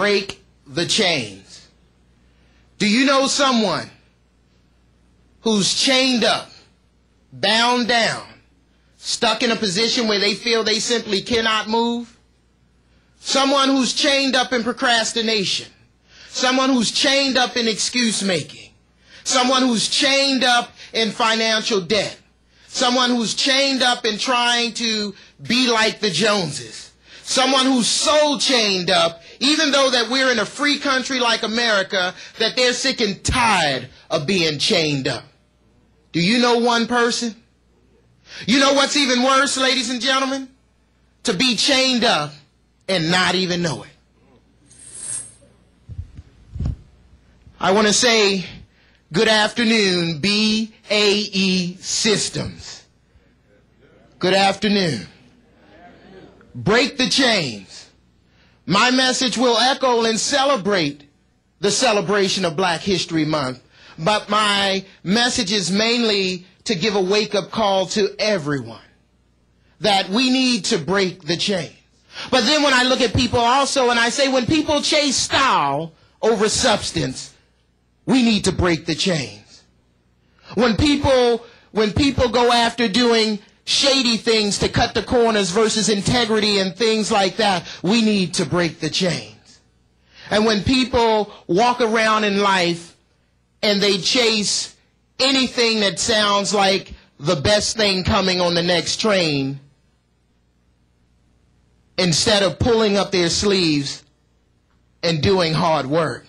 break the chains. Do you know someone who's chained up, bound down, stuck in a position where they feel they simply cannot move? Someone who's chained up in procrastination. Someone who's chained up in excuse making. Someone who's chained up in financial debt. Someone who's chained up in trying to be like the Joneses. Someone who's so chained up, even though that we're in a free country like America, that they're sick and tired of being chained up. Do you know one person? You know what's even worse, ladies and gentlemen? To be chained up and not even know it. I want to say good afternoon, BAE Systems. Good afternoon. Break the chains. My message will echo and celebrate the celebration of Black History Month, but my message is mainly to give a wake-up call to everyone that we need to break the chains. But then when I look at people also and I say when people chase style over substance, we need to break the chains. When people go after doing shady things to cut the corners versus integrity and things like that, we need to break the chains. And when people walk around in life and they chase anything that sounds like the best thing coming on the next train, instead of pulling up their sleeves and doing hard work,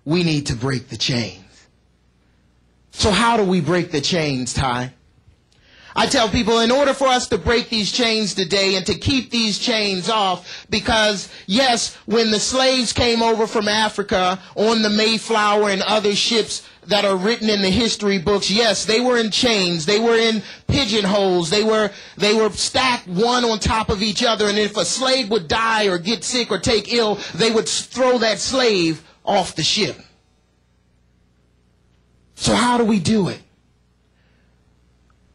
we need to break the chains. So how do we break the chains, Ty? I tell people in order for us to break these chains today and to keep these chains off, because yes, when the slaves came over from Africa on the Mayflower and other ships that are written in the history books, yes, they were in chains, they were in pigeonholes, they were stacked one on top of each other, and if a slave would die or get sick or take ill, they would throw that slave off the ship. So how do we do it?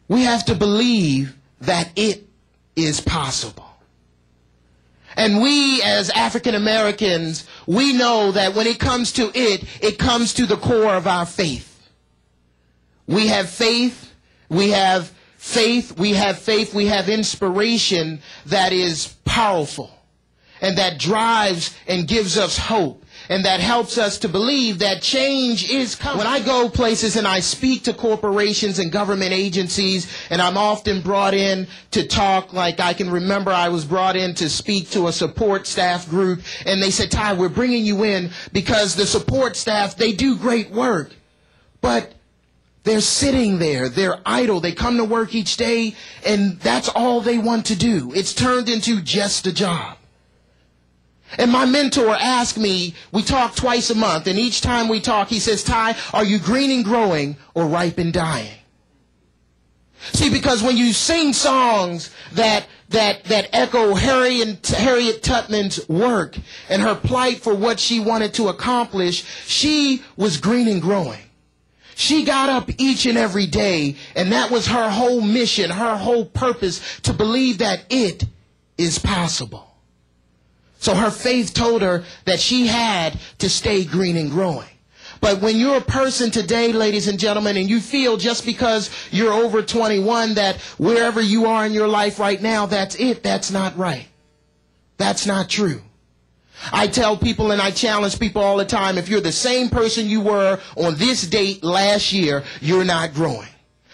We have to believe that it is possible. And we as African Americans, we know that when it comes to it, it comes to the core of our faith. We have faith, we have faith, we have faith, we have inspiration that is powerful and that drives and gives us hope. And that helps us to believe that change is coming. When I go places and I speak to corporations and government agencies, and I'm often brought in to talk, like I can remember I was brought in to speak to a support staff group, and they said, Ty, we're bringing you in because the support staff, they do great work, but they're sitting there, they're idle, they come to work each day, and that's all they want to do. It's turned into just a job. And my mentor asked me, we talk twice a month, and each time we talk, he says, Ty, are you green and growing or ripe and dying? See, because when you sing songs that echo Harriet Tubman's work and her plight for what she wanted to accomplish, she was green and growing. She got up each and every day, and that was her whole mission, her whole purpose, to believe that it is possible. So her faith told her that she had to stay green and growing. But when you're a person today, ladies and gentlemen, and you feel just because you're over 21 that wherever you are in your life right now, that's it, that's not right. That's not true. I tell people and I challenge people all the time, if you're the same person you were on this date last year, you're not growing.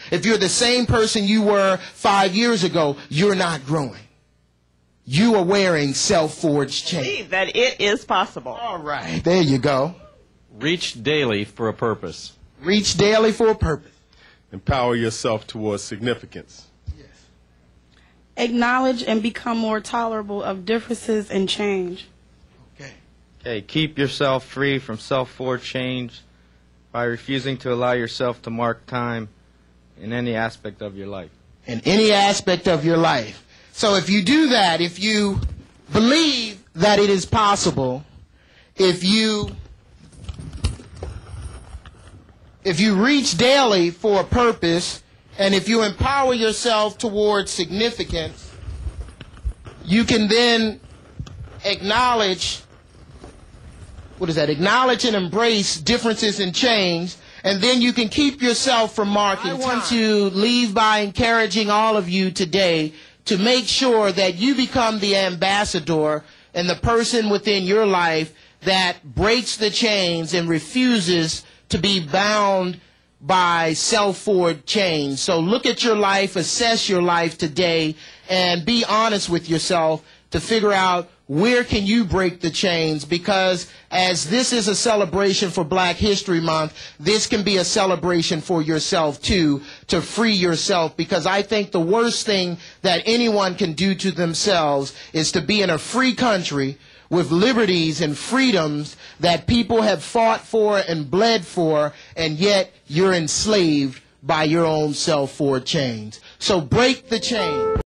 If you're the same person you were 5 years ago, you're not growing. You are wearing self-forged chains. Believe that it is possible. All right, there you go. Reach daily for a purpose. Reach daily for a purpose. Empower yourself towards significance. Yes. Acknowledge and become more tolerable of differences and change. Okay. Okay, keep yourself free from self-forged change by refusing to allow yourself to mark time in any aspect of your life. In any aspect of your life. So if you do that, if you believe that it is possible, if you reach daily for a purpose, and if you empower yourself towards significance, you can then acknowledge what is that? Acknowledge and embrace differences and change, and then you can keep yourself from marking time. I want to leave by encouraging all of you today to make sure that you become the ambassador and the person within your life that breaks the chains and refuses to be bound by self-forward chains. So look at your life, assess your life today, and be honest with yourself to figure out where can you break the chains, because as this is a celebration for Black History Month, this can be a celebration for yourself too, to free yourself, because I think the worst thing that anyone can do to themselves is to be in a free country with liberties and freedoms that people have fought for and bled for, and yet you're enslaved by your own self-forward chains. So break the chain.